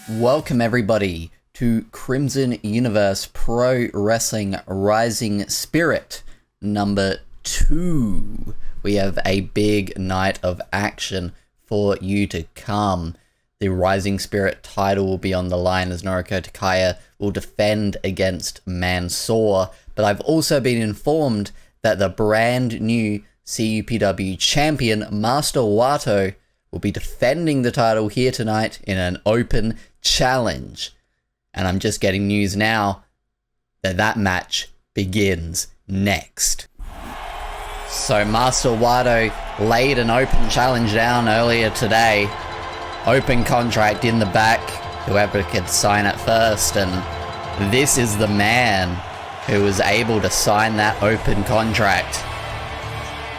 Welcome everybody to Crimson Universe Pro Wrestling Rising Spirit number 2. We have a big night of action for you to come. The Rising Spirit title will be on the line as Noriko Takaya will defend against Mansoor. But I've also been informed that the brand new CUPW champion, Master WATO, will be defending the title here tonight in an open challenge. And I'm just getting news now that that match begins next. So Master WATO laid an open challenge down earlier today. Open contract in the back, whoever could sign it first, and this is the man who was able to sign that open contract.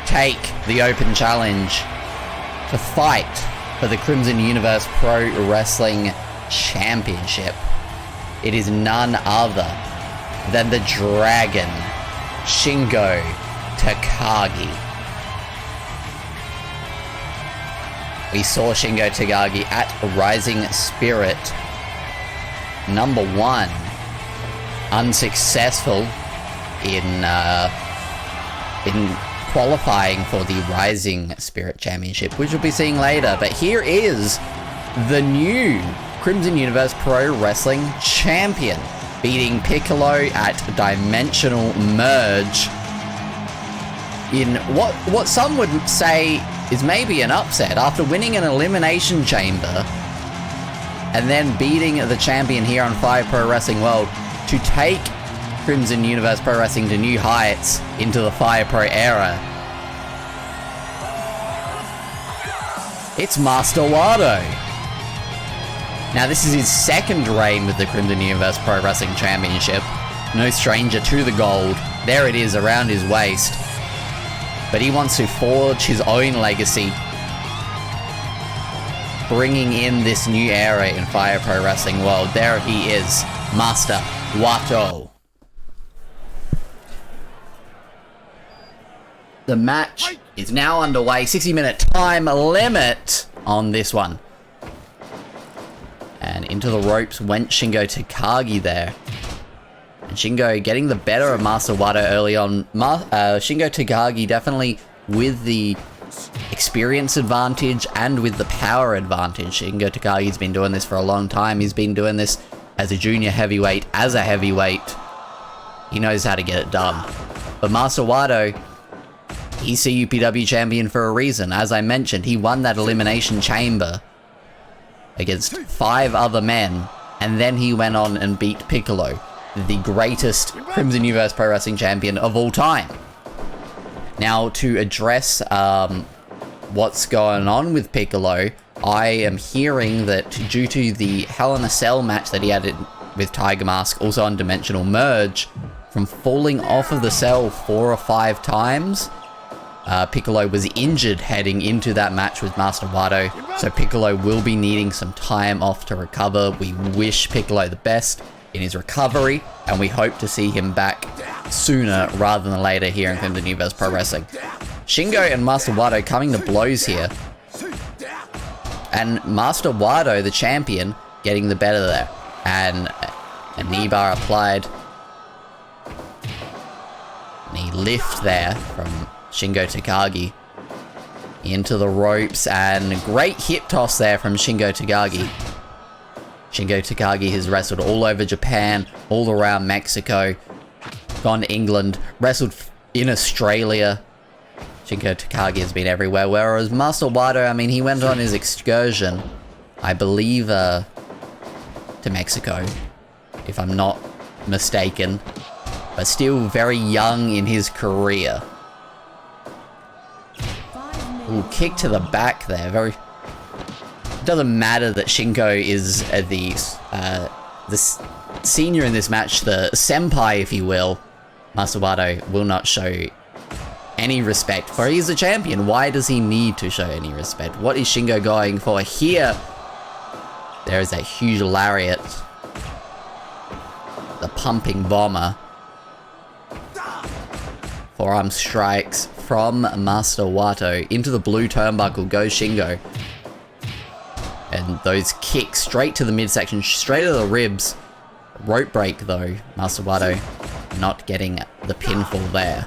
Take the open challenge to fight for the Crimson Universe Pro Wrestling Championship. It is none other than the Dragon, Shingo Takagi. We saw Shingo Takagi at Rising Spirit number 1, unsuccessful in qualifying for the Rising Spirit Championship, which we'll be seeing later. But here is the new Crimson Universe Pro Wrestling Champion, beating Piccolo at Dimensional Merge in what some would say is maybe an upset after winning an Elimination Chamber and then beating the champion here on Fire Pro Wrestling World to take Crimson Universe Pro Wrestling to new heights into the Fire Pro era. It's Master WATO. Now this is his second reign with the Crimson Universe Pro Wrestling Championship. No stranger to the gold. There it is around his waist. But he wants to forge his own legacy, bringing in this new era in Fire Pro Wrestling World. There he is, Master WATO. The match is now underway. 60-minute time limit on this one. And into the ropes went Shingo Takagi there. And Shingo getting the better of Master WATO early on. Shingo Takagi definitely with the experience advantage and with the power advantage. Shingo Takagi's been doing this for a long time. He's been doing this as a junior heavyweight, as a heavyweight. He knows how to get it done. But Master WATO, he's CUPW champion for a reason. As I mentioned, he won that Elimination Chamber against 5 other men, and then he went on and beat Piccolo, the greatest Crimson Universe Pro Wrestling champion of all time. Now, to address what's going on with Piccolo, I am hearing that due to the Hell in a Cell match that he had with Tiger Mask, also on Dimensional Merge, from falling off of the cell 4 or 5 times, Piccolo was injured heading into that match with Master WATO, so Piccolo will be needing some time off to recover. We wish Piccolo the best in his recovery, and we hope to see him back sooner rather than later here in Crimson Universe Pro Wrestling. Shingo and Master WATO coming to blows here, and Master WATO, the champion, getting the better there, and a knee bar applied, knee lift there from Shingo Takagi into the ropes, and great hip toss there from Shingo Takagi. Shingo Takagi has wrestled all over Japan, all around Mexico, gone to England, wrestled in Australia. Shingo Takagi has been everywhere, whereas Master WATO, I mean, he went on his excursion, I believe, to Mexico, if I'm not mistaken, but still very young in his career. Ooh, kick to the back there. Very. It doesn't matter that Shingo is the senior in this match, the senpai, if you will. Master WATO will not show any respect, for he's the champion. Why does he need to show any respect? What is Shingo going for here? There is a huge lariat. The pumping bomber. Forearm strikes from Master WATO. Into the blue turnbuckle goes Shingo. And And those kicks straight to the midsection, straight to the ribs. Rope break though, Master WATO not getting the pinfall there.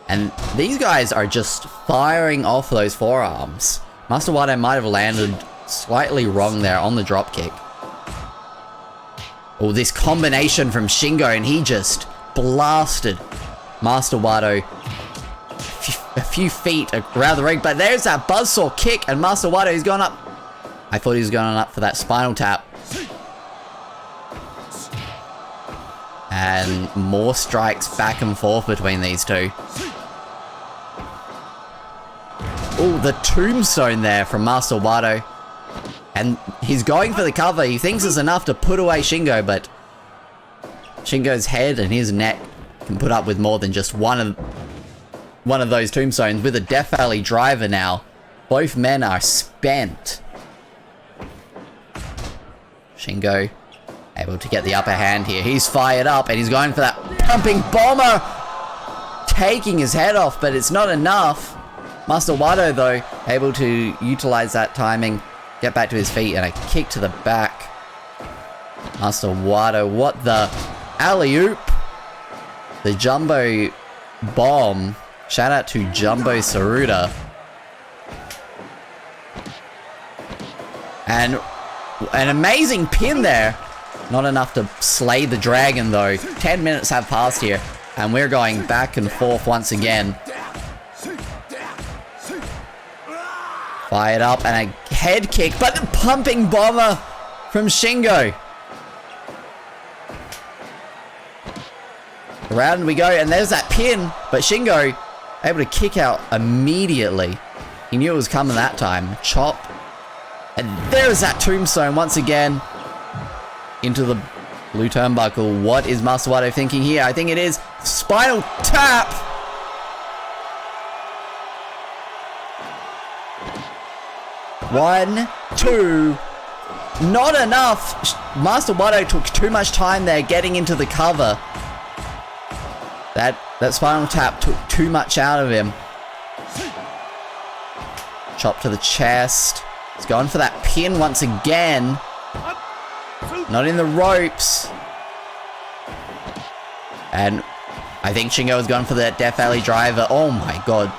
And these guys are just firing off those forearms. Master WATO might have landed slightly wrong there on the dropkick. Oh, this combination from Shingo, and he just blasted Master WATO a few feet around the ring. But there's that buzzsaw kick, and Master WATO is going up. I thought he was going up for that spinal tap. And more strikes back and forth between these two. Oh, the tombstone there from Master WATO. And he's going for the cover. He thinks it's enough to put away Shingo, but Shingo's head and his neck can put up with more than just one of those tombstones. With a Death Valley driver now, both men are spent. Shingo able to get the upper hand here. He's fired up and he's going for that pumping bomber, taking his head off, but it's not enough. Master WATO though, able to utilize that timing, get back to his feet, and a kick to the back. Master WATO, what the alley-oop. The jumbo bomb. Shout out to Jumbo Saruda. And an amazing pin there. Not enough to slay the dragon though. 10 minutes have passed here, and we're going back and forth once again. Fired up and a head kick, but the pumping bomber from Shingo. Around we go, and there's that pin, but Shingo able to kick out immediately. He knew it was coming that time. Chop. And there's that tombstone once again into the blue turnbuckle. What is Master WATO thinking here? I think it is spinal tap. One, two. Not enough. Master WATO took too much time there getting into the cover. That spinal tap took too much out of him. Chop to the chest. He's going for that pin once again. Not in the ropes. And I think Shingo has gone for that Death Valley driver. Oh my god.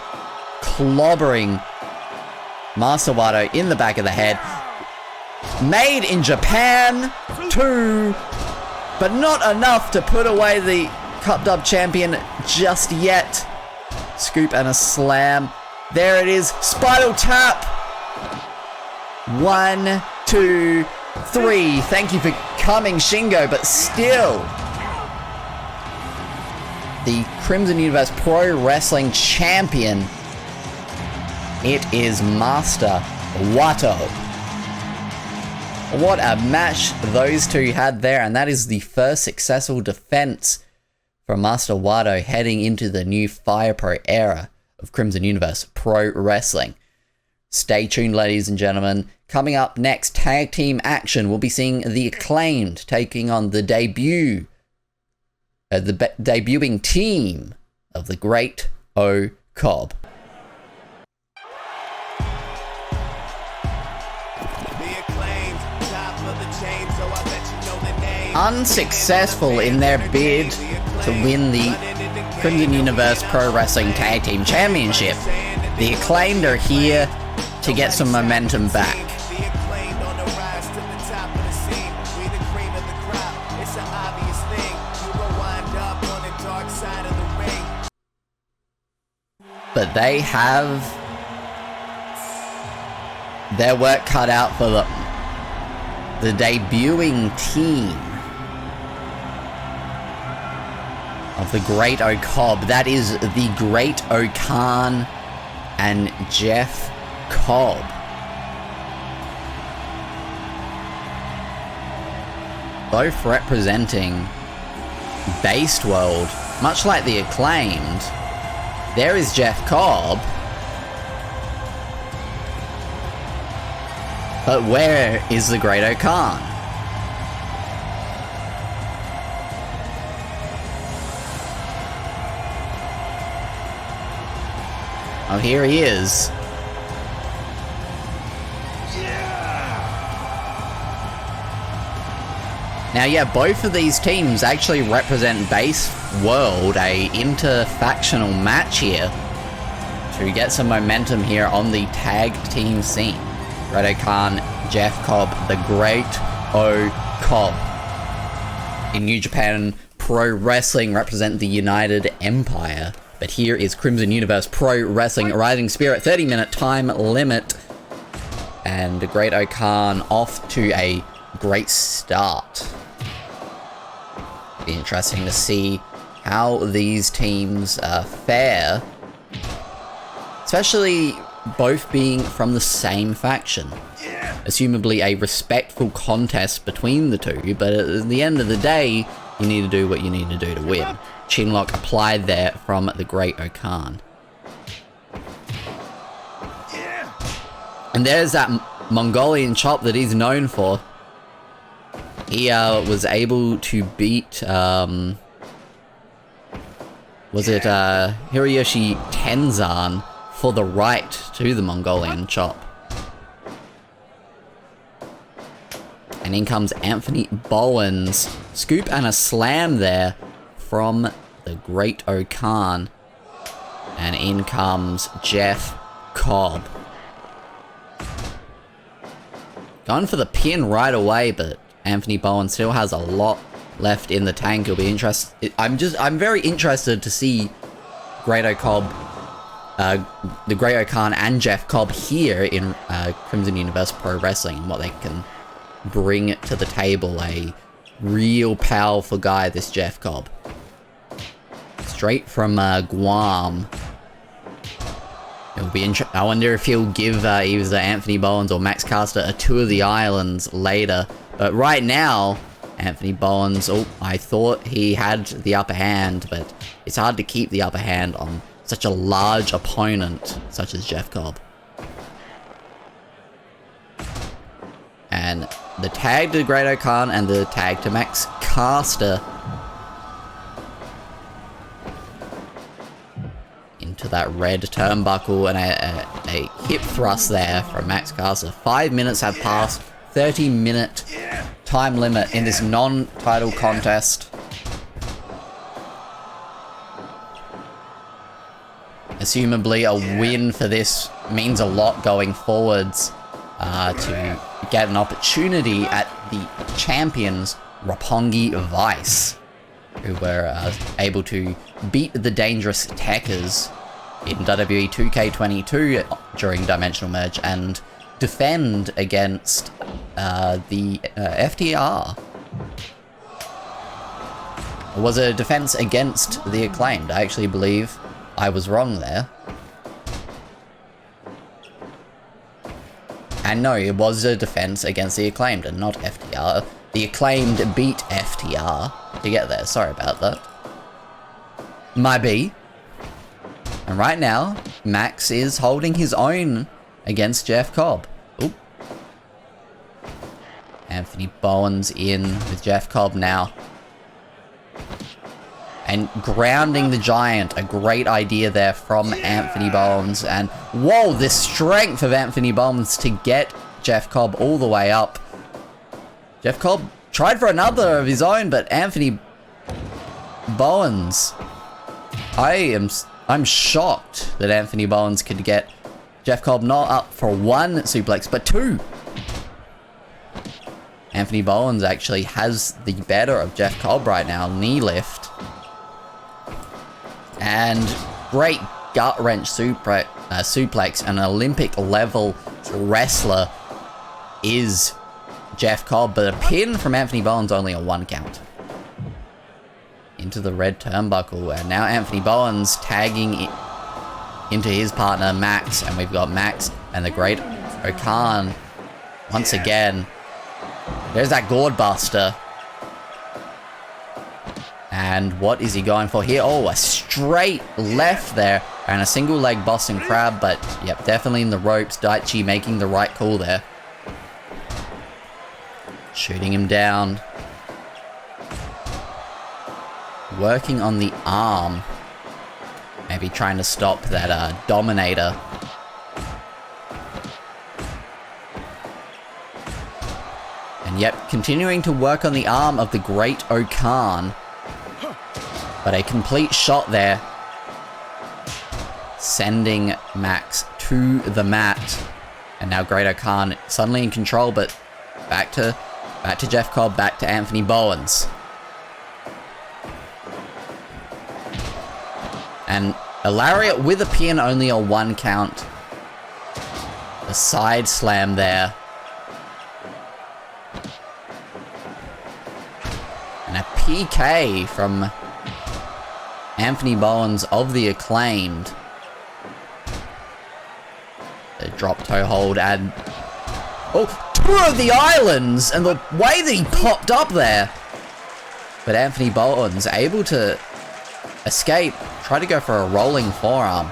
Clobbering Master WATO in the back of the head. Made in Japan. 2. But not enough to put away the Cup Dub champion just yet. Scoop and a slam. There it is. Spinal tap. 1, 2, 3. Thank you for coming, Shingo, but still. The Crimson Universe Pro Wrestling Champion. It is Master WATO. What a match those two had there, and that is the first successful defense for Master WATO heading into the new Fire Pro era of Crimson Universe Pro Wrestling. Stay tuned, ladies and gentlemen. Coming up next, tag team action. We'll be seeing the Acclaimed taking on the debuting team of the great O-Cobb. Unsuccessful in their bid to win the Crimson Universe Pro Wrestling Tag Team Championship, the Acclaimed are here to get some momentum back. But they have their work cut out for them. The debuting team of the Great O-Cobb. That is the Great O-Khan and Jeff Cobb. Both representing Based World, much like the Acclaimed. There is Jeff Cobb. But where is the Great O-Khan? Oh, here he is. Now, yeah, both of these teams actually represent Base World, a inter-factional match here to get some momentum here on the tag team scene. Great Khan, Jeff Cobb, the Great O-Cobb. In New Japan Pro Wrestling represent the United Empire. But here is Crimson Universe Pro Wrestling Rising Spirit, 30-minute time limit. And the Great O-Khan off to a great start. Be interesting to see how these teams fare. Especially both being from the same faction. Assumably a respectful contest between the two, but at the end of the day, you need to do what you need to do to win. Chinlock applied there from the Great O-Khan. And there's that Mongolian chop that he's known for. He was able to beat, was it Hiroyoshi Tenzan for the right to the Mongolian chop. And in comes Anthony Bowen's scoop and a slam there from the Great O-Khan. And in comes Jeff Cobb. Going for the pin right away, but Anthony Bowen still has a lot left in the tank. It'll be interesting. I'm very interested to see Great O-Cobb, the Great O-Khan and Jeff Cobb here in Crimson Universe Pro Wrestling, and what they can bring to the table. A real powerful guy, this Jeff Cobb. Straight from Guam. It'll be I wonder if he'll give either Anthony Bowens or Max Caster a tour of the islands later. But right now, Anthony Bowens, I thought he had the upper hand, but it's hard to keep the upper hand on such a large opponent such as Jeff Cobb. And the tag to Great O-Khan and the tag to Max Caster. Into that red turnbuckle and a hip thrust there from Max Caster. 5 minutes have passed. 30-minute time limit in this non-title contest. Assumably a win for this means a lot going forwards to get an opportunity at the champions Roppongi Vice, who were able to beat the Dangerous Techers in WWE 2K22 during Dimensional Merge and defend against the FTR. It was a defense against the Acclaimed. I actually believe I was wrong there. And no, it was a defense against the Acclaimed and not FTR. The Acclaimed beat FTR to get there. Sorry about that. Might be. And right now, Max is holding his own against Jeff Cobb. Oop. Anthony Bowen's in with Jeff Cobb now. And grounding the Giant. A great idea there from Anthony Bowens. And whoa, the strength of Anthony Bowens to get Jeff Cobb all the way up. Jeff Cobb tried for another of his own, but Anthony Bowens. I'm shocked that Anthony Bowens could get Jeff Cobb not up for one suplex, but two. Anthony Bowens actually has the better of Jeff Cobb right now. Knee lift. And great gut-wrench suplex. An Olympic-level wrestler is Jeff Cobb, but a pin from Anthony Bowens only a 1 count. Into the red turnbuckle, and now Anthony Bowens tagging into his partner Max, and we've got Max and the Great O-Khan once again. There's that gourd buster. And what is he going for here? Oh, a straight left there, and a single leg Boston Crab, but yep, definitely in the ropes. Daichi making the right call there. Shooting him down. Working on the arm. Maybe trying to stop that Dominator. And And yet, continuing to work on the arm of the great O-Khan. But a complete shot there. Sending Max to the mat. And now Great O-Khan suddenly in control, but back to Jeff Cobb, back to Anthony Bowens. And a lariat with a pin, only a 1 count. A side slam there. And a PK from Anthony Bowens of the Acclaimed. The drop toe hold and... Oh, tour of the islands! And the way that he popped up there. But Anthony Bowens able to escape. Try to go for a rolling forearm.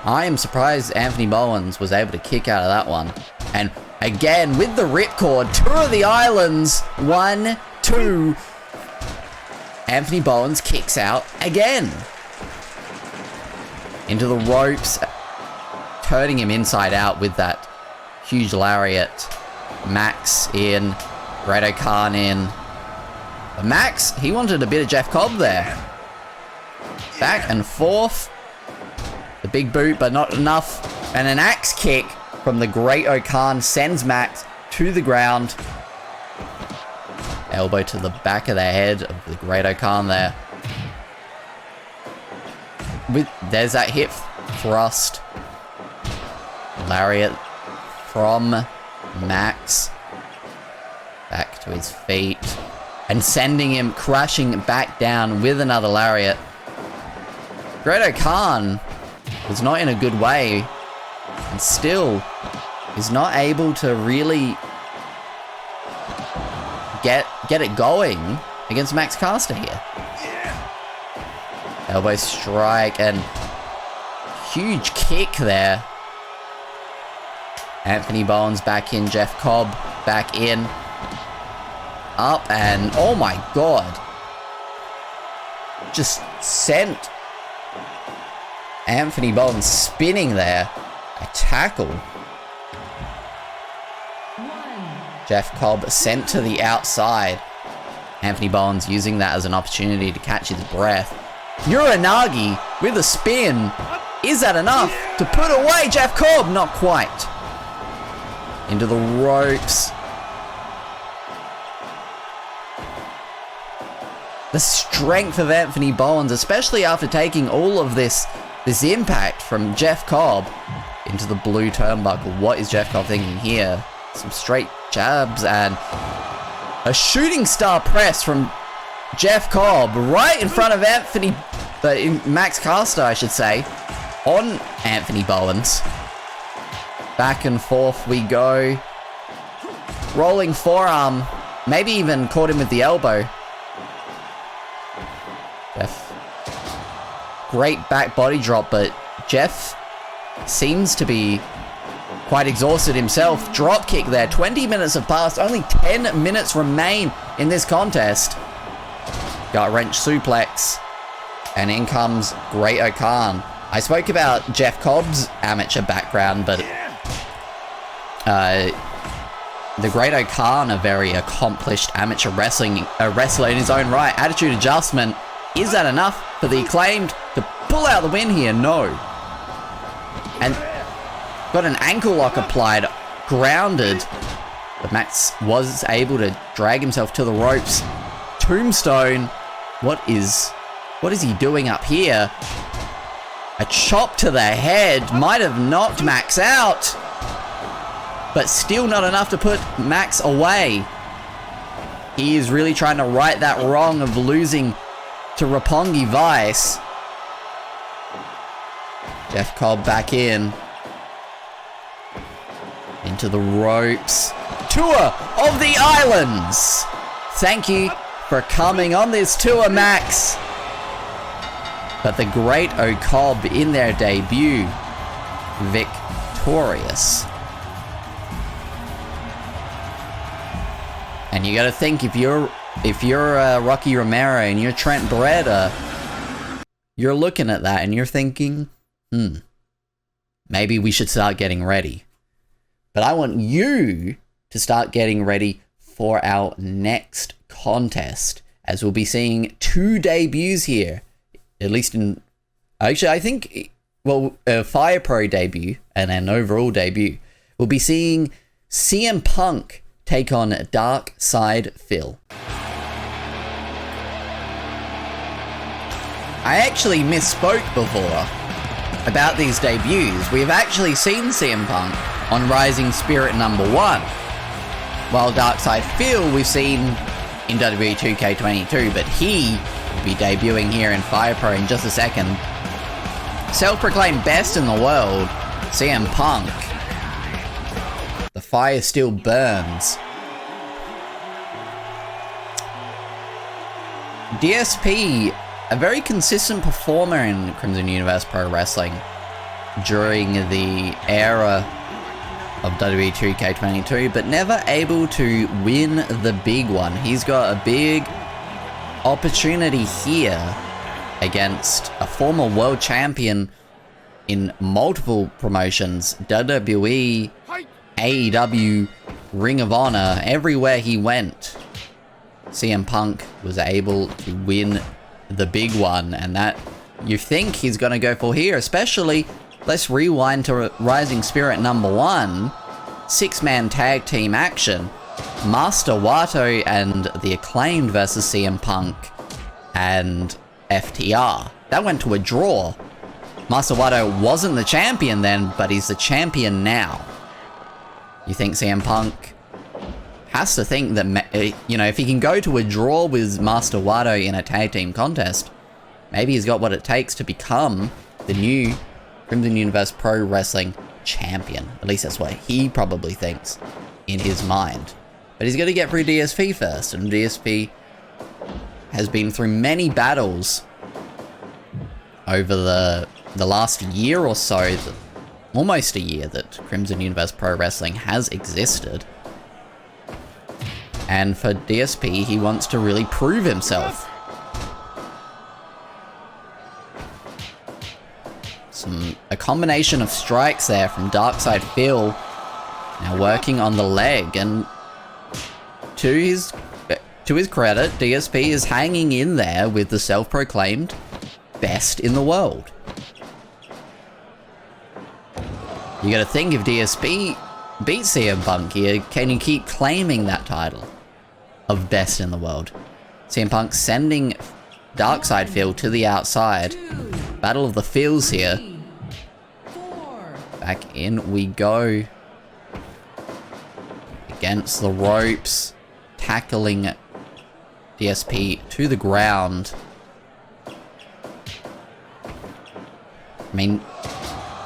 I am surprised Anthony Bowens was able to kick out of that one. And again, with the ripcord, tour of the islands. 1, 2. Anthony Bowens kicks out again. Into the ropes. Turning him inside out with that huge lariat. Max in. Great O-Khan in. But Max, he wanted a bit of Jeff Cobb there. Back and forth. The big boot, but not enough. And an axe kick from the Great O-Khan sends Max to the ground. Elbow to the back of the head of the Great O-Khan there. There's that hip thrust. Lariat from Max. Back to his feet. And sending him crashing back down with another lariat. Great O-Khan was not in a good way. And still is not able to really get it going against Max Caster here. Elbow strike and huge kick there. Anthony Bowens back in, Jeff Cobb back in. Up and, oh my god. Just sent Anthony Bowens spinning there. A tackle. Jeff Cobb sent to the outside. Anthony Bowens using that as an opportunity to catch his breath. Uranagi with a spin. Is that enough to put away Jeff Cobb? Not quite. Into the ropes. The strength of Anthony Bowens, especially after taking all of this impact from Jeff Cobb into the blue turnbuckle. What is Jeff Cobb thinking here? Some straight jabs and a shooting star press from Jeff Cobb right in front of Max Caster, I should say, on Anthony Bowens. Back and forth we go. Rolling forearm. Maybe even caught him with the elbow. Jeff. Great back body drop, but Jeff seems to be quite exhausted himself. Drop kick there. 20 minutes have passed. Only 10 minutes remain in this contest. Gut wrench suplex. And in comes Great O-Khan. I spoke about Jeff Cobb's amateur background, but the Great O-Khan, a very accomplished amateur wrestler in his own right. Attitude adjustment. Is that enough for the Acclaimed to pull out the win here? No. And got an ankle lock applied, grounded. But Max was able to drag himself to the ropes. Tombstone. What is he doing up here? A chop to the head might have knocked Max out. But still not enough to put Max away. He is really trying to right that wrong of losing to Roppongi Vice. Jeff Cobb back in. Into the ropes. Tour of the Islands. Thank you for coming on this tour, Max. But the Great O-Cobb in their debut, victorious. And you gotta think, if you're Rocky Romero and you're Trent Beretta, you're looking at that and you're thinking, maybe we should start getting ready. But I want you to start getting ready for our next contest, as we'll be seeing 2 debuts here, at least in, actually I think, well, a Fire Pro debut and an overall debut. We'll be seeing CM Punk take on Dark Side Phil. I actually misspoke before about these debuts. We've actually seen CM Punk on Rising Spirit #1, while Dark Side Phil we've seen in WWE 2K22, but he will be debuting here in Fire Pro in just a second. Self-proclaimed best in the world, CM Punk. The fire still burns. DSP, a very consistent performer in Crimson Universe Pro Wrestling during the era of WWE 2K22, but never able to win the big one. He's got a big opportunity here against a former world champion in multiple promotions, WWE, AEW, Ring of Honor, everywhere he went. CM Punk was able to win the big one, and that you think he's going to go for here, especially, let's rewind to Rising Spirit #1, 6-man tag team action, Master WATO and the Acclaimed versus CM Punk and FTR. That went to a draw. Master WATO wasn't the champion then, but he's the champion now. You think CM Punk has to think that, you know, if he can go to a draw with Master WATO in a tag team contest, maybe he's got what it takes to become the new Crimson Universe Pro Wrestling champion. At least that's what he probably thinks in his mind. But he's got to get through DSP first, and DSP has been through many battles over the last year or so, almost a year that Crimson Universe Pro Wrestling has existed. And for DSP, he wants to really prove himself. A combination of strikes there from Darkside Phil. Now working on the leg, and to his credit, DSP is hanging in there with the self-proclaimed best in the world. You gotta think, if DSP beats CM Punk here, can you keep claiming that title of best in the world? CM Punk sending Darkside Phil to the outside. Battle of the Phils here. Back in we go. Against the ropes. Tackling DSP to the ground. I mean,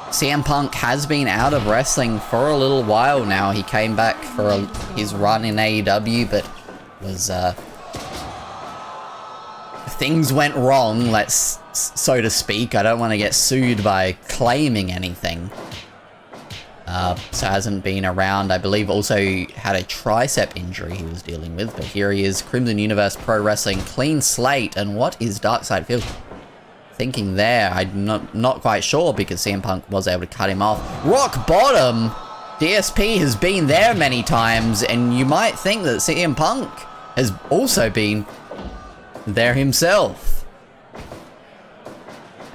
CM Punk has been out of wrestling for a little while now. He came back for his run in AEW, but was, things went wrong, so to speak. I don't want to get sued by claiming anything. So hasn't been around. I believe also had a tricep injury he was dealing with, but here he is, Crimson Universe Pro Wrestling, clean slate. And what is Darkside Phil thinking there? I'm not quite sure, because CM Punk was able to cut him off. Rock bottom! DSP has been there many times, and you might think that CM Punk has also been there himself.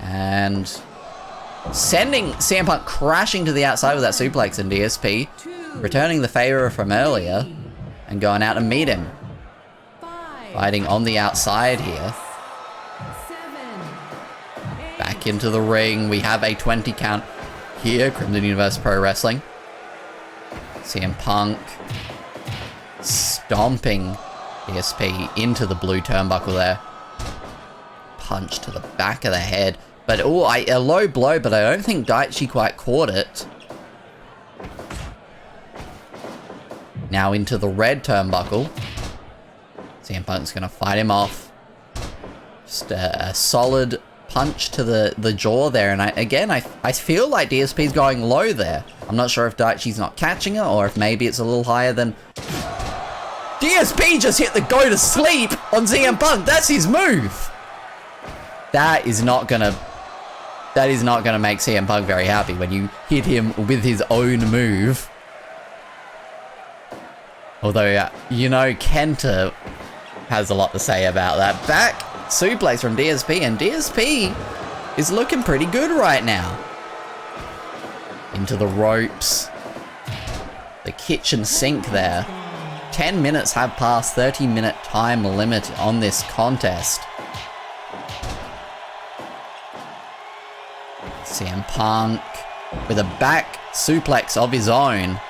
And sending CM Punk crashing to the outside with that suplex, and DSP returning the favor from earlier and going out to meet him. Fighting on the outside here. Back into the ring. We have a 20 count here, Crimson Universe Pro Wrestling. CM Punk stomping DSP into the blue turnbuckle there. Punch to the back of the head. But, oh, a low blow, but I don't think Daichi quite caught it. Now into the red turnbuckle. CM Punk's going to fight him off. Just a solid punch to the jaw there. And I feel like DSP's going low there. I'm not sure if Daichi's not catching it, or if maybe it's a little higher than... DSP just hit the go to sleep on CM Punk. That's his move. That is not gonna make CM Punk very happy when you hit him with his own move. Although, you know, Kenta has a lot to say about that. Back suplex from DSP, and DSP is looking pretty good right now. Into the ropes. The kitchen sink there. 10 minutes have passed, 30-minute time limit on this contest. CM Punk with a back suplex of his own.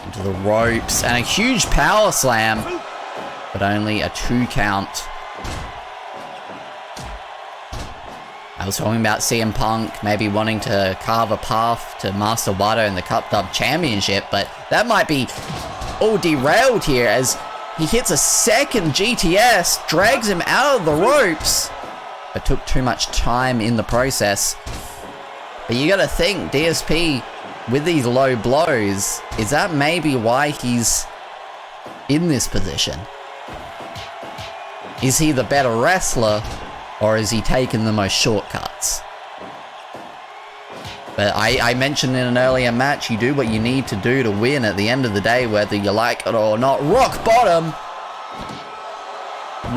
Into the ropes, and a huge power slam, but only a 2 count. I was talking about CM Punk maybe wanting to carve a path to Master WATO in the Cup Dub Championship, but that might be all derailed here as he hits a second GTS, drags him out of the ropes, but took too much time in the process. But you gotta think, DSP, with these low blows, is that maybe why he's in this position? Is he the better wrestler, or is he taking the most shortcuts? But I mentioned in an earlier match, you do what you need to do to win at the end of the day, whether you like it or not. Rock bottom!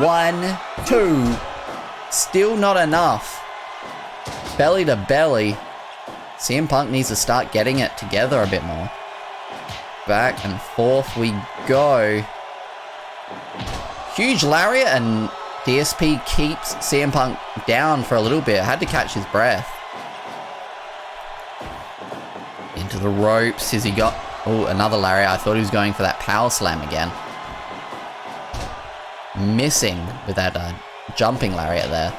1, 2. Still not enough. Belly to belly. CM Punk needs to start getting it together a bit more. Back and forth we go. Huge lariat, and DSP keeps CM Punk down for a little bit. Had to catch his breath. Into the ropes. Has he got... Oh, another lariat. I thought he was going for that power slam again. Missing with that jumping lariat there.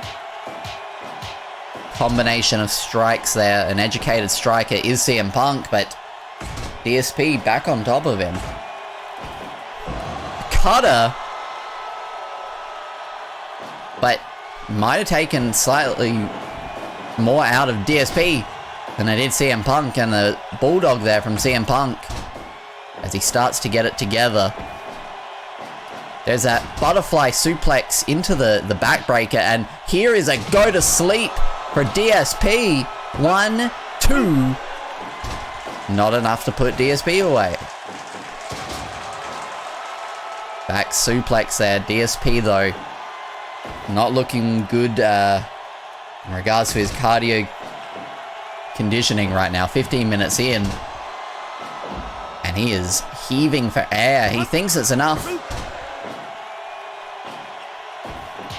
Combination of strikes there. An educated striker is CM Punk, but DSP back on top of him. Cutter. But might have taken slightly more out of DSP than I did CM Punk, and the bulldog there from CM Punk as he starts to get it together. There's that butterfly suplex into the backbreaker, and here is a go to sleep for DSP. 1, 2. Not enough to put DSP away. Back suplex there. DSP though, not looking good in regards to his cardio conditioning right now. 15 minutes in, and he is heaving for air. He thinks it's enough.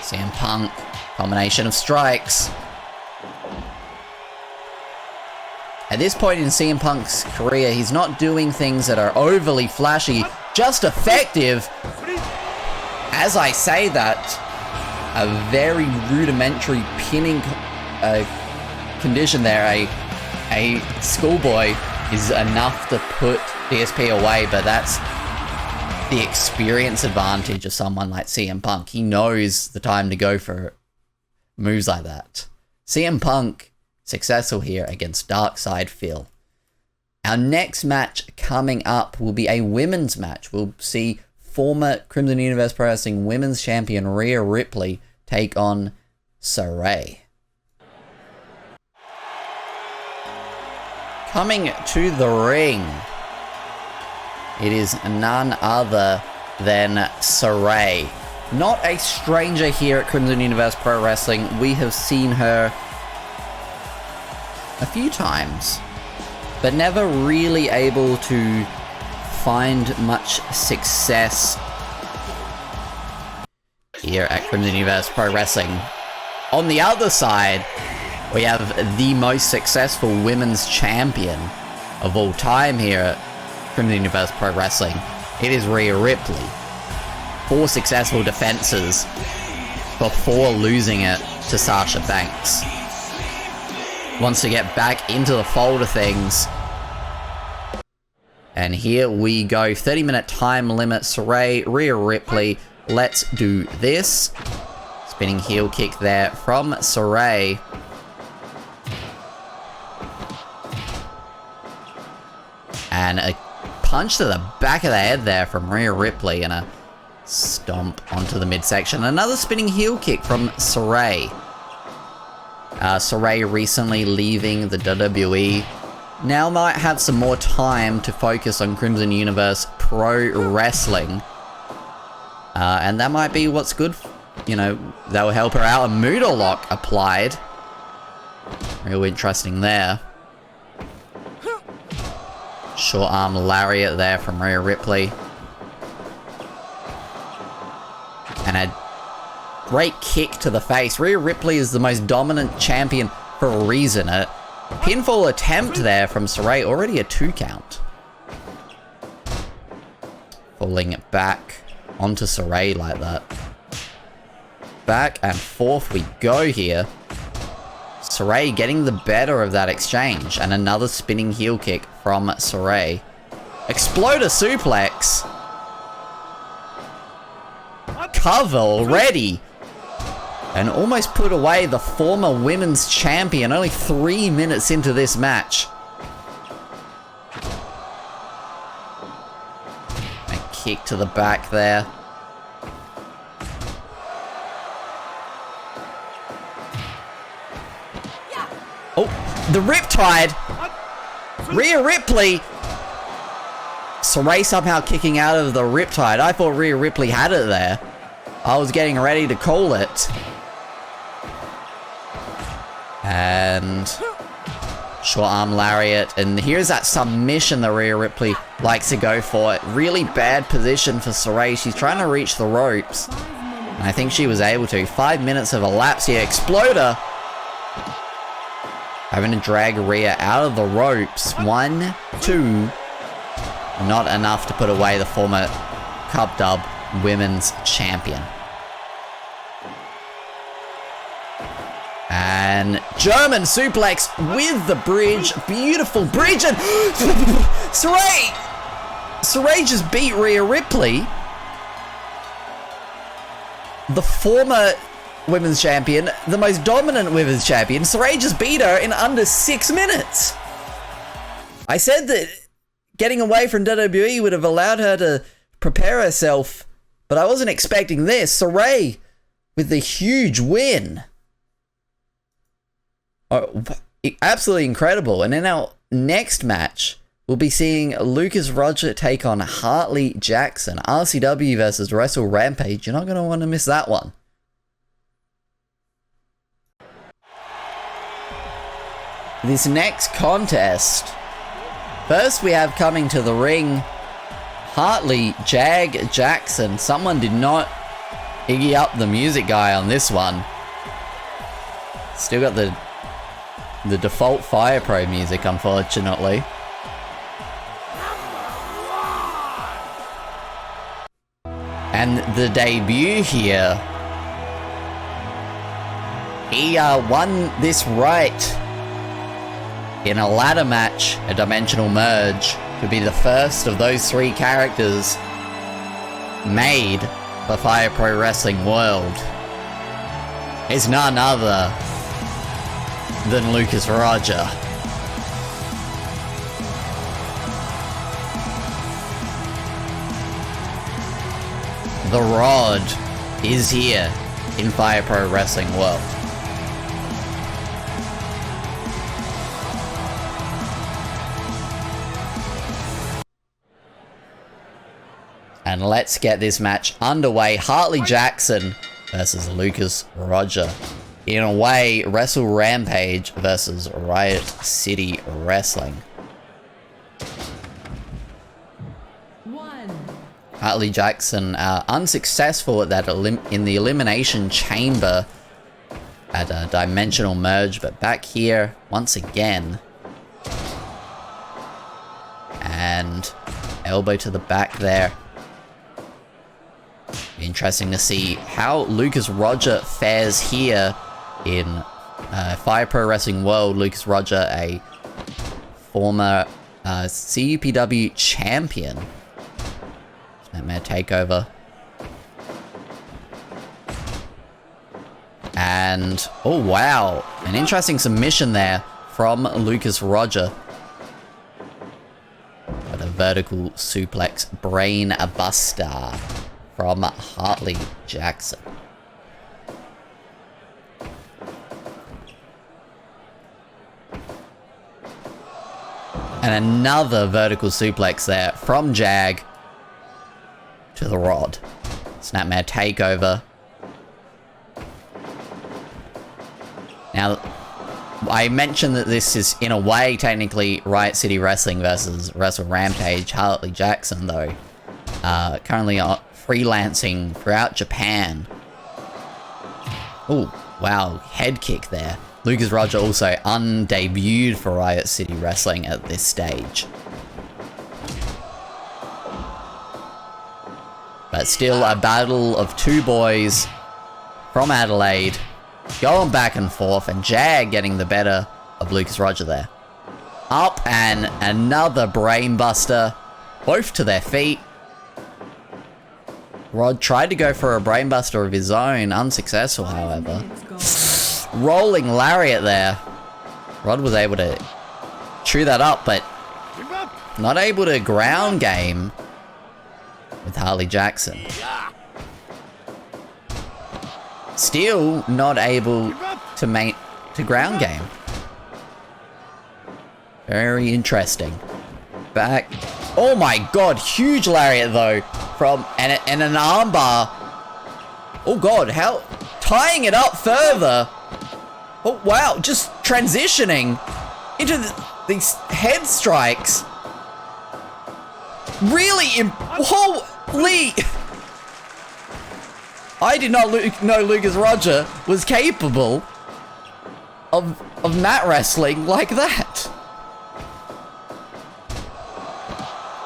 CM Punk, combination of strikes. At this point in CM Punk's career, he's not doing things that are overly flashy, just effective. As I say that, a very rudimentary pinning condition there. A schoolboy is enough to put DSP away, but that's the experience advantage of someone like CM Punk. He knows the time to go for moves like that. CM Punk successful here against Darkside Phil. Our next match coming up will be a women's match. We'll see former Crimson Universe Pro Wrestling Women's Champion Rhea Ripley take on Sarray. Coming to the ring, it is none other than Sarray. Not a stranger here at Crimson Universe Pro Wrestling. We have seen her a few times, but never really able to find much success here at Crimson Universe Pro Wrestling. On the other side, we have the most successful women's champion of all time here at Crimson Universe Pro Wrestling. It is Rhea Ripley. 4 successful defenses before losing it to Sasha Banks. Wants to get back into the fold of things. And here we go. 30-minute time limit. Sarray, Rhea Ripley. Let's do this. Spinning heel kick there from Sarray. And a punch to the back of the head there from Rhea Ripley, and a stomp onto the midsection. Another spinning heel kick from Sarray. Sarray recently leaving the WWE now might have some more time to focus on Crimson Universe Pro Wrestling. And that might be what's good. You know, that will help her out. A Muda Lock applied. Real interesting there. Short arm lariat there from Rhea Ripley. And a great kick to the face. Rhea Ripley is the most dominant champion for a reason. A pinfall attempt there from Sarray. Already a 2 count. Falling back onto Sarray like that. Back and forth we go here. Sarray getting the better of that exchange. And another spinning heel kick from Sarray. Exploder suplex. Cover already. And almost put away the former women's champion. Only 3 minutes into this match. A kick to the back there. Oh, the Riptide. Rhea Ripley. Sarray somehow kicking out of the Riptide. I thought Rhea Ripley had it there. I was getting ready to call it. And short arm lariat. And here's that submission that Rhea Ripley likes to go for. Really bad position for Sarray. She's trying to reach the ropes. And I think she was able to. 5 minutes have elapsed here. Exploder. Having to drag Rhea out of the ropes. 1, 2. Not enough to put away the former Cup Dub Women's Champion. And German suplex with the bridge. Beautiful bridge. And Sarray! Sarray just beat Rhea Ripley. The former Women's Champion, the most dominant Women's Champion. Sarray just beat her in under 6 minutes. I said that getting away from WWE would have allowed her to prepare herself, but I wasn't expecting this. Sarray with the huge win. Oh, absolutely incredible. And in our next match, we'll be seeing Lucas Rodger take on Harley Jackson. RCW versus Wrestle Rampage. You're not going to want to miss that one. This next contest, first we have coming to the ring, Harley Jackson. Someone did not Iggy up the music guy on this one. Still got the default Fire Pro music, unfortunately. And the debut here, he won this right in a ladder match, a dimensional merge. Could be the first of those 3 characters made for Fire Pro Wrestling World. It's none other than Lucas Rodger. The Rod is here in Fire Pro Wrestling World. And let's get this match underway. Harley Jackson versus Lucas Rodger. In a way, Wrestle Rampage versus Riot City Wrestling. Harley Jackson unsuccessful at that in the Elimination Chamber at a Dimensional Merge, but back here once again. And elbow to the back there. Interesting to see how Lucas Rodger fares here in Fire Pro Wrestling World. Lucas Rodger, a former CUPW champion. Nightmare Takeover. And, oh wow, an interesting submission there from Lucas Rodger. Got a vertical suplex brain buster from Harley Jackson. And another vertical suplex there from Jag to the Rod. Snapmare takeover. Now, I mentioned that this is, in a way, technically Riot City Wrestling versus Wrestle Rampage. Harley Jackson, though, currently freelancing throughout Japan. Oh, wow, head kick there. Lucas Rodger also undebuted for Riot City Wrestling at this stage. But still a battle of two boys from Adelaide, going back and forth, and Jag getting the better of Lucas Rodger there. Up and another brainbuster, both to their feet. Rod tried to go for a brainbuster of his own, unsuccessful however. Rolling lariat there. Rod was able to chew that up, but not able to ground game with Harley Jackson. Still not able to ground game. Very interesting. Back. Oh my god, huge lariat though from and an armbar. Oh god, how tying it up further. Oh wow, just transitioning into these head strikes. Really, holy! I did not know Lucas Rodger was capable of mat wrestling like that.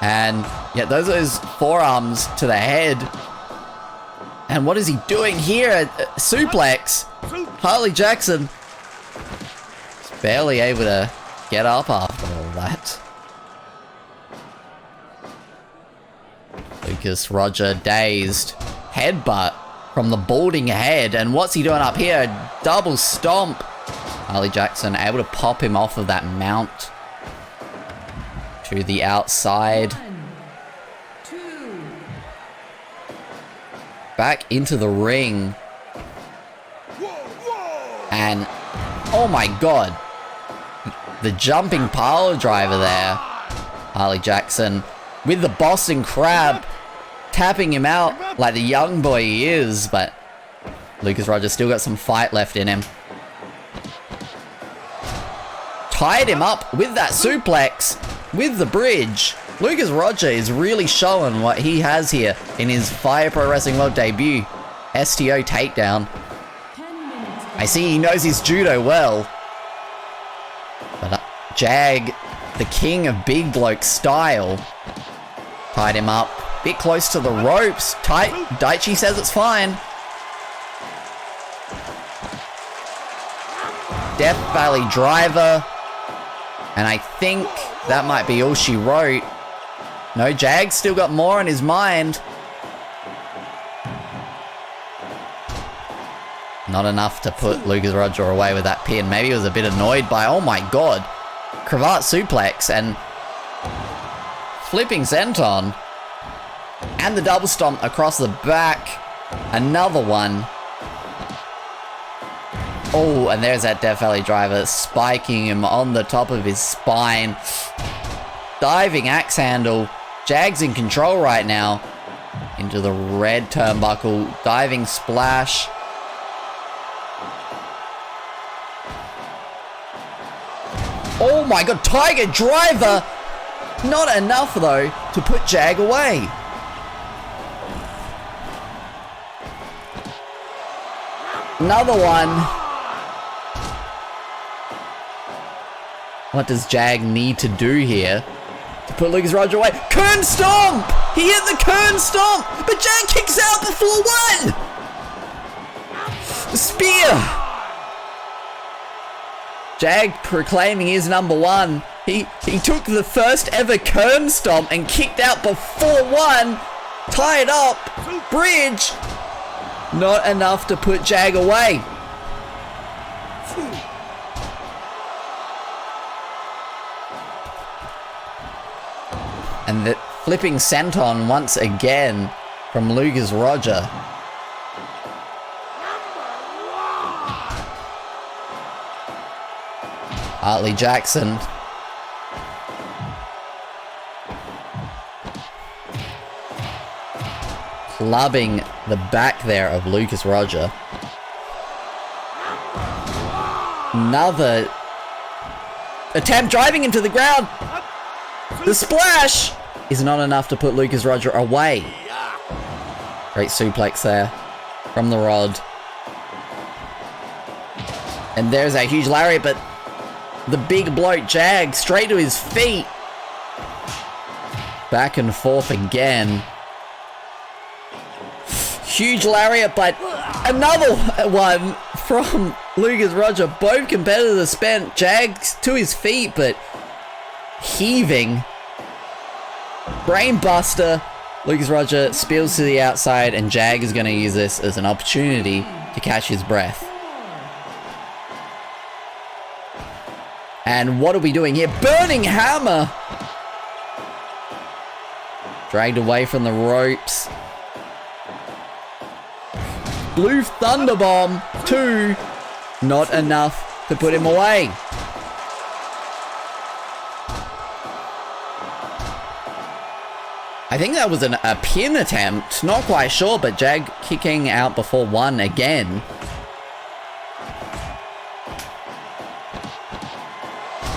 And yeah, those forearms to the head. And what is he doing here? Suplex. Harley Jackson is barely able to get up after all that. Lucas Rodger dazed. Headbutt from the balding head. And what's he doing up here? Double stomp. Harley Jackson able to pop him off of that mount to the outside. 1, 2. Back into the ring. And oh my god, the jumping pile driver there. Harley Jackson with the Boston Crab, tapping him out like the young boy he is, but Lucas Rodger still got some fight left in him. Tied him up with that suplex, with the bridge. Lucas Rodger is really showing what he has here in his Fire Pro Wrestling World debut. STO takedown. I see he knows his judo well. But Jag, the king of big bloke style, tied him up. Bit close to the ropes. Daichi says it's fine. Death Valley driver. And I think that might be all she wrote. No, Jag's still got more on his mind. Not enough to put Lucas Rodger away with that pin. Maybe he was a bit annoyed by, oh my god, cravat suplex and flipping senton. And the double stomp across the back. Another one. Oh, and there's that Death Valley driver spiking him on the top of his spine. Diving axe handle. Jag's in control right now. Into the red turnbuckle. Diving splash. Oh my god, Tiger driver! Not enough though to put Jag away. Another one. What does Jag need to do here to put Lucas Rodger away? Kern Stomp! He hit the Kern Stomp! But Jag kicks out before one! The spear! Jag proclaiming his number one. He took the first ever Kern Stomp and kicked out before one. Tied up. Bridge. Not enough to put Jag away. And the flipping senton once again from Lucas Rodger. Harley Jackson clubbing the back there of Lucas Rodger. Another attempt, driving him to the ground. The splash is not enough to put Lucas Rodger away. Great suplex there from the Rod. And there's a huge lariat, but the big bloke Jag straight to his feet. Back and forth again. Huge lariat, but another one from Lucas Rodger. Both competitors spent. Jag to his feet, but heaving. Brainbuster. Lucas Rodger spills to the outside, and Jag is going to use this as an opportunity to catch his breath. And what are we doing here? Burning hammer! Dragged away from the ropes. Blue Thunderbomb. 2. Not enough to put him away. I think that was a pin attempt. Not quite sure, but Jag kicking out before 1 again.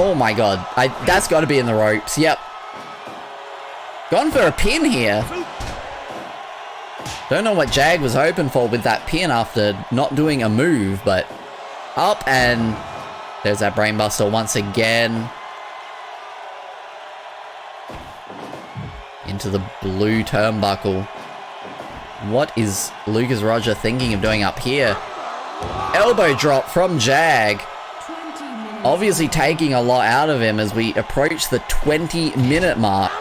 Oh my god. That's got to be in the ropes. Yep. Gone for a pin here. Don't know what Jag was hoping for with that pin after not doing a move, but up, and there's that brainbuster once again. Into the blue turnbuckle. What is Lucas Rodger thinking of doing up here? Elbow drop from Jag. Obviously taking a lot out of him as we approach the 20-minute mark.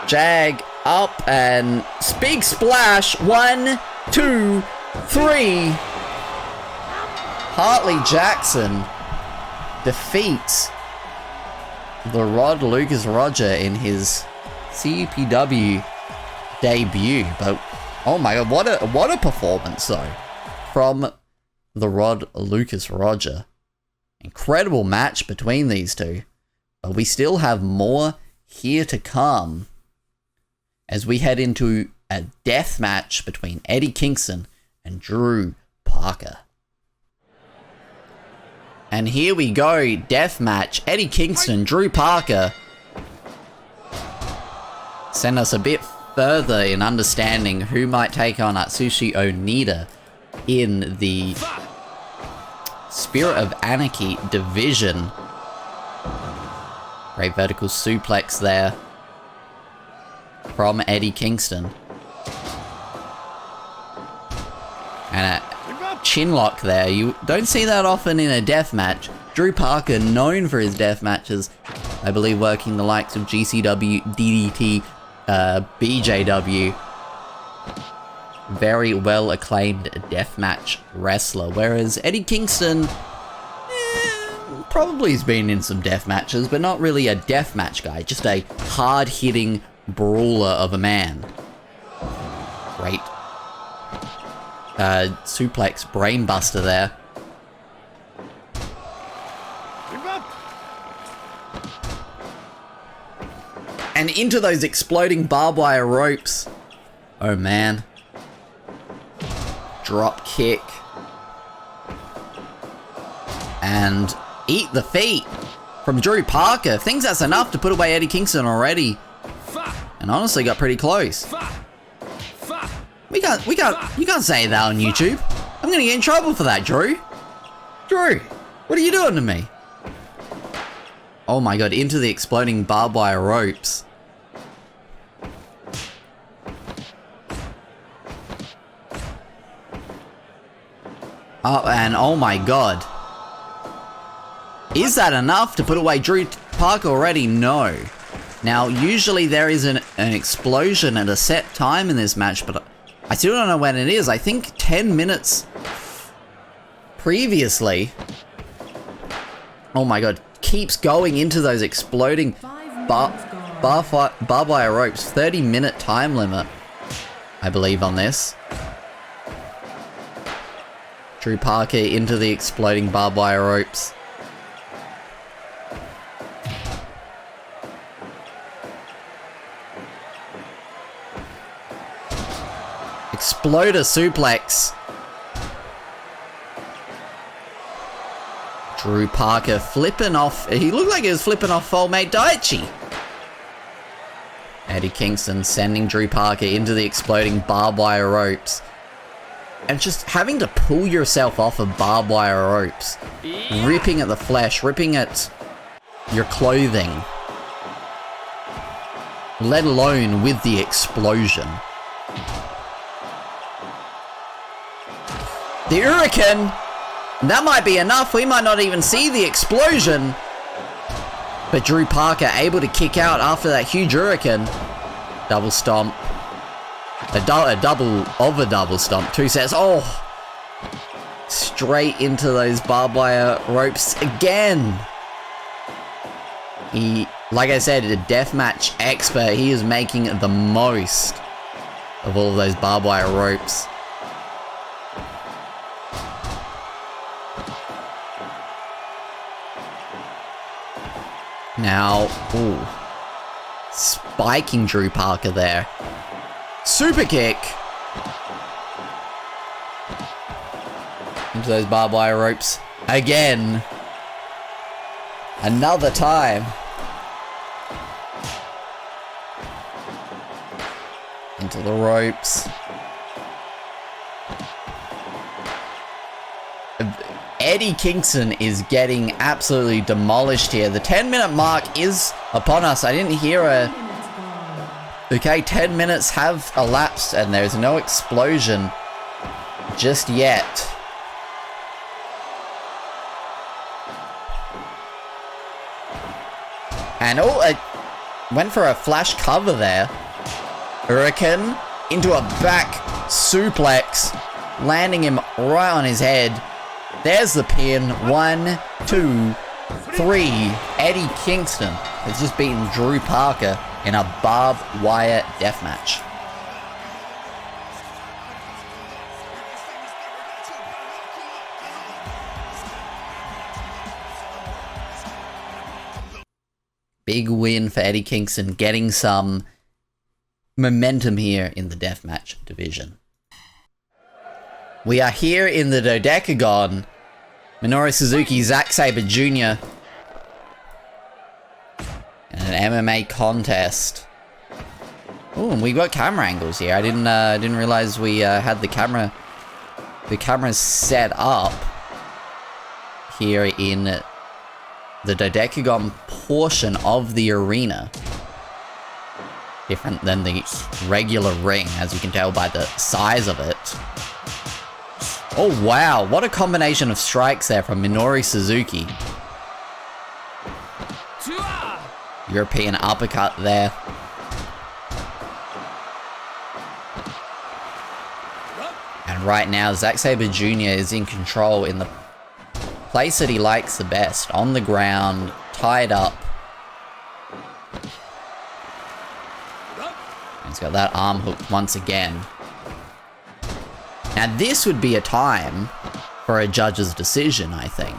Jag up and big splash. 1, 2, 3. Harley Jackson defeats the Rod Lucas Rodger in his CPW debut. But oh my god, what a performance though from the Rod Lucas Rodger. Incredible match between these two. But we still have more here to come as we head into a death match between Eddie Kingston and Drew Parker. And here we go, death match. Eddie Kingston, Drew Parker. Send us a bit further in understanding who might take on Atsushi Onita in the Spirit of Anarchy division. Great vertical suplex there from Eddie Kingston. And a chin lock there. You don't see that often in a death match. Drew Parker, known for his death matches, I believe working the likes of GCW, DDT, BJW. Very well acclaimed deathmatch wrestler. Whereas Eddie Kingston, probably has been in some death matches, but not really a deathmatch guy. Just a hard-hitting brawler of a man. Great suplex brainbuster there. And into those exploding barbed wire ropes. Oh man. Drop kick. And eat the feet from Drew Parker. Thinks that's enough to put away Eddie Kingston already. And honestly got pretty close. You can't say that on YouTube. I'm gonna get in trouble for that, Drew. Drew, what are you doing to me? Oh my god, into the exploding barbed wire ropes. Oh, and oh my god. Is that enough to put away Drew Parker already? No. Now, usually there is an explosion at a set time in this match, but I still don't know when it is. I think 10 minutes previously. Oh my god. Keeps going into those exploding barbed wire ropes. 30-minute time limit, I believe, on this. Drew Parker into the exploding barbed wire ropes. exploder suplex. Drew Parker flipping off. He looked like he was flipping off old mate Daichi. Eddie Kingston sending Drew Parker into the exploding barbed wire ropes. And just having to pull yourself off of barbed wire ropes. Ripping at the flesh, ripping at your clothing. Let alone with the explosion. The Hurricane! That might be enough. We might not even see the explosion. But Drew Parker able to kick out after that huge Hurricane. Double stomp. A double stomp. 2 sets. Oh! Straight into those barbed wire ropes again. He, like I said, a deathmatch expert. He is making the most of all of those barbed wire ropes. Now, ooh. Spiking Drew Parker there. Super kick. Into those barbed wire ropes. Again. Another time. Into the ropes. Eddie Kingston is getting absolutely demolished here. The 10-minute mark is upon us. I didn't hear a... Okay, 10 minutes have elapsed and there's no explosion just yet. And oh, it went for a flash cover there. Hurricane into a back suplex, landing him right on his head. There's the pin. 1, 2, 3. Eddie Kingston has just beaten Drew Parker in a barbed wire deathmatch. Big win for Eddie Kingston, getting some momentum here in the deathmatch division. We are here in the Dodecagon. Minoru Suzuki, Zack Sabre Jr. And an MMA contest. Oh, and we got camera angles here. I didn't realize we had the cameras set up here in the Dodecagon portion of the arena. Different than the regular ring, as you can tell by the size of it. Oh wow, what a combination of strikes there from Minoru Suzuki. European uppercut there. And right now, Zack Sabre Jr. is in control in the place that he likes the best. On the ground, tied up. He's got that arm hook once again. Now this would be a time for a judge's decision, I think.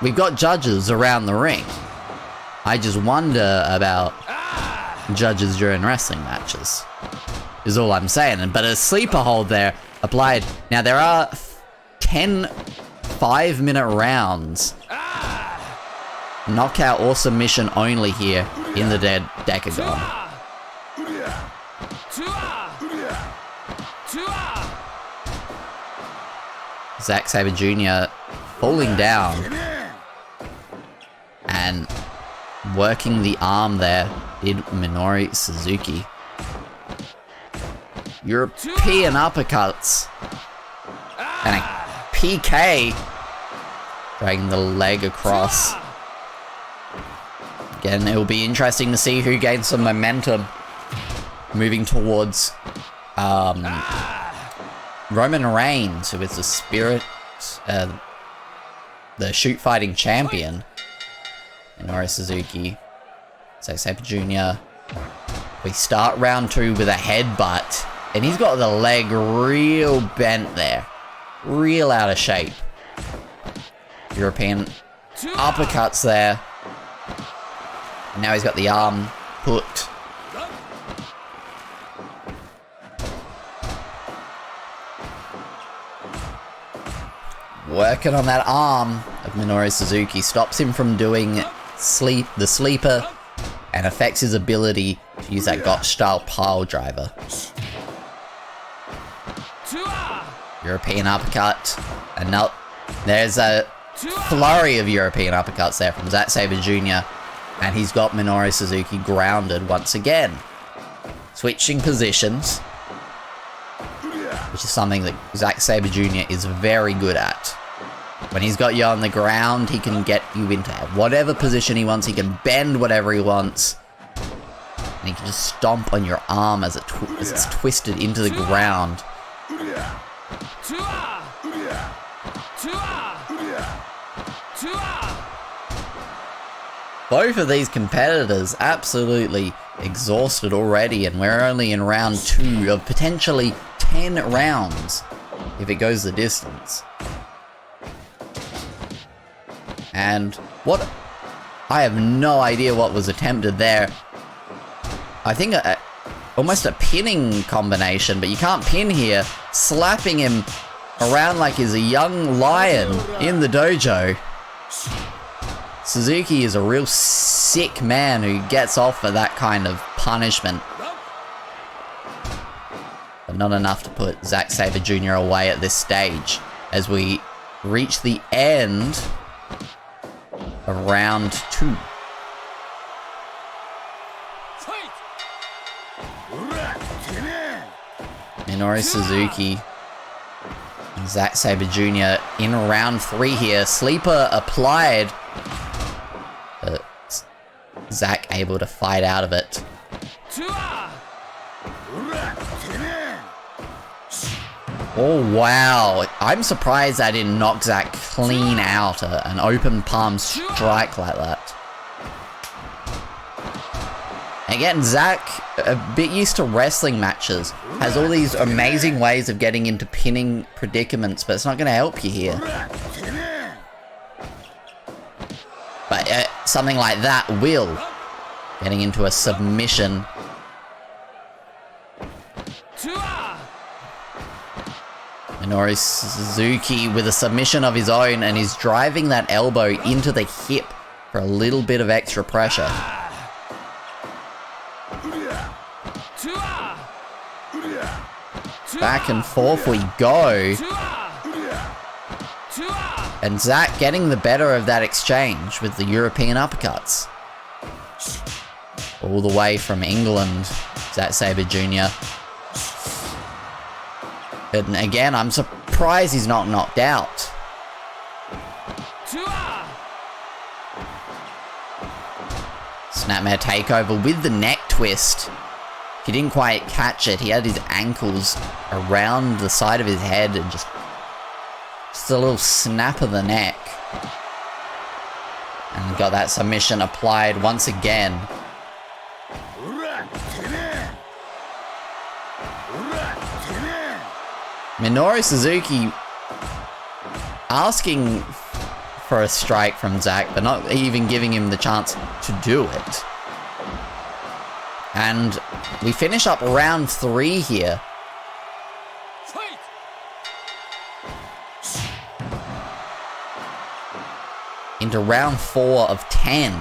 We've got judges around the ring. I just wonder about judges during wrestling matches, is all I'm saying. But a sleeper hold there applied. Now there are 10 5-minute rounds. Knockout or submission only here in the Dodecagon. Zack Sabre Jr. falling down and working the arm there did Minoru Suzuki. European uppercuts and a PK, dragging the leg across. Again, it will be interesting to see who gains some momentum moving towards Roman Reigns, who is the the shoot fighting champion. Minoru Suzuki, Zack Sabre Jr. We start round 2 with a headbutt, and he's got the leg real bent there, real out of shape. European uppercuts there. And now he's got the arm put. Working on that arm of Minoru Suzuki stops him from doing the sleeper and affects his ability to use that Gotch-style pile driver. European uppercut. And now there's a flurry of European uppercuts there from Zack Sabre Jr. And he's got Minoru Suzuki grounded once again. Switching positions, which is something that Zack Sabre Jr. is very good at. When he's got you on the ground, he can get you into whatever position he wants. He can bend whatever he wants. And he can just stomp on your arm as it's twisted into the ground. Both of these competitors absolutely exhausted already, and we're only in round 2 of potentially 10 rounds if it goes the distance. And I have no idea what was attempted there. I think almost a pinning combination, but you can't pin here. Slapping him around like he's a young lion in the dojo. Suzuki is a real sick man who gets off for that kind of punishment. But not enough to put Zack Sabre Jr. away at this stage as we reach the end of round 2. Minoru Suzuki and Zack Sabre Jr. in round 3 here. Sleeper applied. But Zack able to fight out of it. Oh wow, I'm surprised I didn't knock Zack clean out an open palm strike like that. Again, Zack, a bit used to wrestling matches, has all these amazing ways of getting into pinning predicaments, but it's not going to help you here. But something like that will. Getting into a submission. Minoru Suzuki with a submission of his own, and he's driving that elbow into the hip for a little bit of extra pressure. Back and forth we go. And Zack getting the better of that exchange with the European uppercuts. All the way from England, Zack Sabre Jr. And again, I'm surprised he's not knocked out. Snapmare takeover with the neck twist. He didn't quite catch it. He had his ankles around the side of his head and just a little snap of the neck. And got that submission applied once again. Minoru Suzuki asking for a strike from Zack, but not even giving him the chance to do it. And we finish up round 3 here. Into round 4 of 10.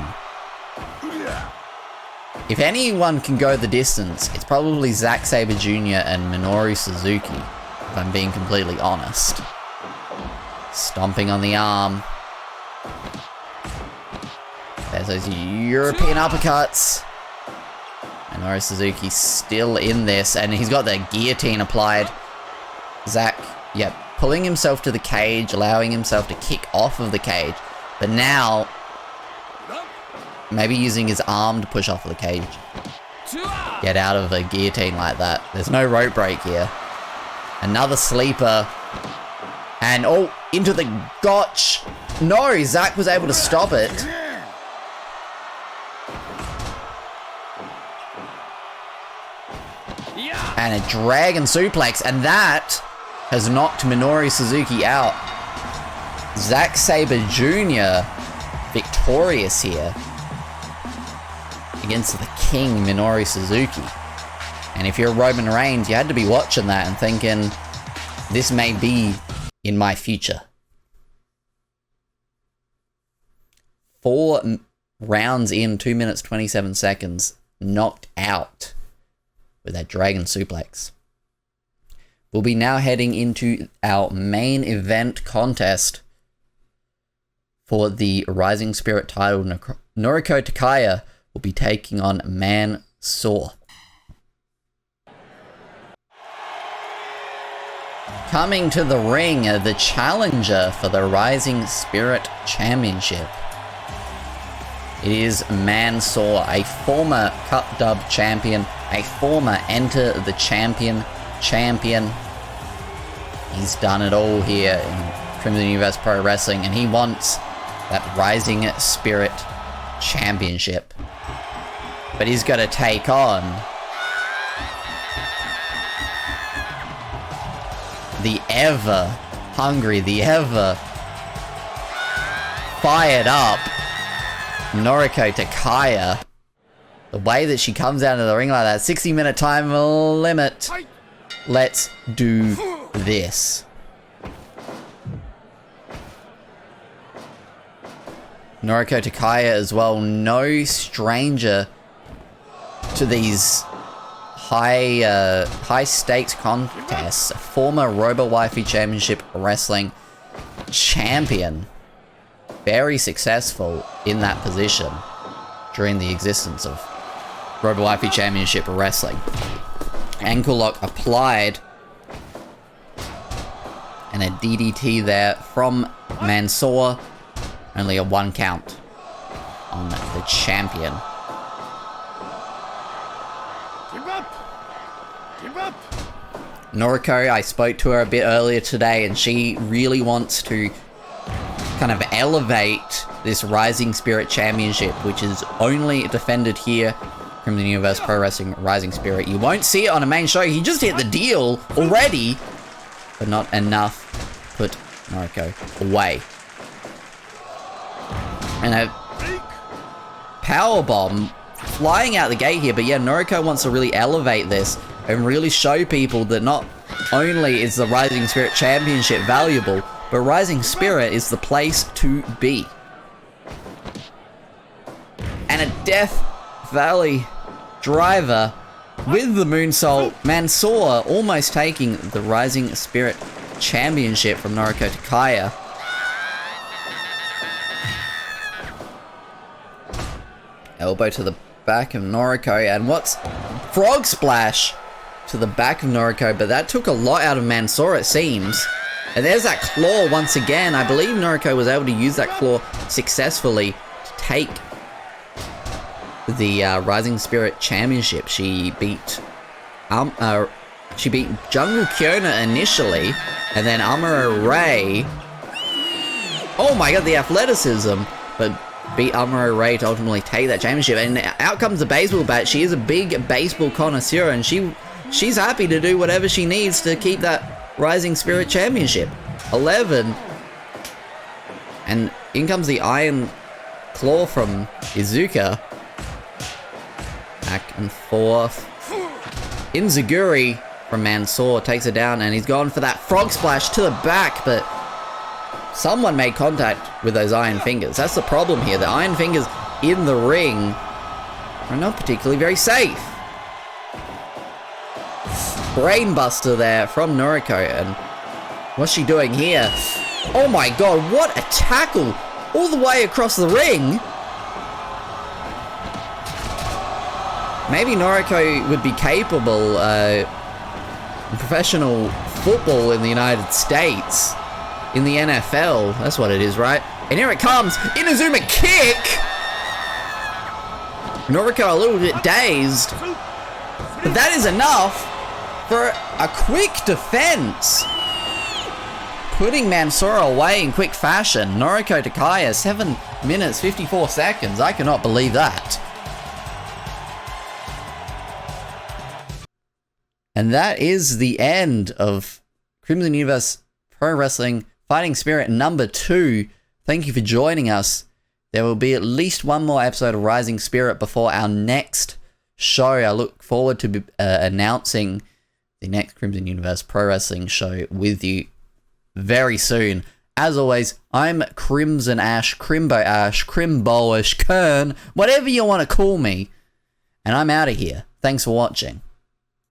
If anyone can go the distance, it's probably Zack Sabre Jr. and Minoru Suzuki, if I'm being completely honest. Stomping on the arm. There's those European uppercuts. Minoru Suzuki still in this, and he's got the guillotine applied. Zack, yep, pulling himself to the cage, allowing himself to kick off of the cage. But now, maybe using his arm to push off of the cage. Get out of a guillotine like that. There's no rope break here. Another sleeper. And, oh, into the gotch. No, Zack was able to stop it. And a dragon suplex. And that has knocked Minoru Suzuki out. Zack Sabre Jr. victorious here. against the king, Minoru Suzuki. And if you're Roman Reigns, you had to be watching that and thinking, this may be in my future. 4 rounds in, 2 minutes, 27 seconds, knocked out with that dragon suplex. We'll be now heading into our main event contest for the Rising Spirit title. Noriko Takaya will be taking on Mansoor. Coming to the ring, the challenger for the Rising Spirit Championship. It is Mansoor, a former Cup Dub champion, a former Enter the Champion. He's done it all here in Crimson Universe Pro Wrestling, and he wants that Rising Spirit Championship. But he's got to take on the ever hungry, the ever fired up Noriko Takaya. The way that she comes out of the ring like that, 60-minute time limit. Let's do this. Noriko Takaya as well, no stranger to these high stakes contests. Former Robo Waifu Championship Wrestling champion. Very successful in that position during the existence of Robo Waifu Championship Wrestling. Ankle lock applied. And a DDT there from Mansoor. Only a 1 count on the champion. Give up! Noriko, I spoke to her a bit earlier today, and she really wants to kind of elevate this Rising Spirit Championship, which is only defended here from the Universe Pro Wrestling Rising Spirit. You won't see it on a main show. He just hit the deal already, but not enough to put Noriko away. And a powerbomb flying out the gate here, but yeah, Noriko wants to really elevate this and really show people that not only is the Rising Spirit Championship valuable, but Rising Spirit is the place to be. And a Death Valley driver with the moonsault. Mansoor almost taking the Rising Spirit Championship from Noriko Takaya. Elbow to the back of Noriko, and what's frog splash to the back of Noriko, but that took a lot out of Mansoor, it seems. And there's that claw once again. I believe Noriko was able to use that claw successfully to take the Rising Spirit Championship. She beat Jungle Kiona initially, and then Amuro Ray. Oh my god, the athleticism! But beat Amuro Ray to ultimately take that championship. And out comes the baseball bat. She is a big baseball connoisseur, and she's happy to do whatever she needs to keep that Rising Spirit Championship. 11. And in comes the Iron Claw from Izuka. Back and forth. Inzaguri from Mansoor takes it down, and he's gone for that frog splash to the back, but someone made contact with those iron fingers. That's the problem here. The iron fingers in the ring are not particularly very safe. Brainbuster there from Noriko, and what's she doing here? Oh my god, what a tackle! All the way across the ring! Maybe Noriko would be capable in professional football in the United States. In the NFL, that's what it is, right? And here it comes, Inazuma kick! Noriko a little bit dazed, but that is enough for a quick defense. Putting Mansoor away in quick fashion. Noriko Takaya, 7 minutes, 54 seconds. I cannot believe that. And that is the end of Crimson Universe Pro Wrestling Fighting Spirit number 2. Thank you for joining us. There will be at least one more episode of Rising Spirit before our next show. I look forward to announcing the next Crimson Universe Pro Wrestling show with you very soon. As always, I'm Crimson Ash, Crimbo Ash, Crimboish, Kern, whatever you want to call me. And I'm out of here. Thanks for watching.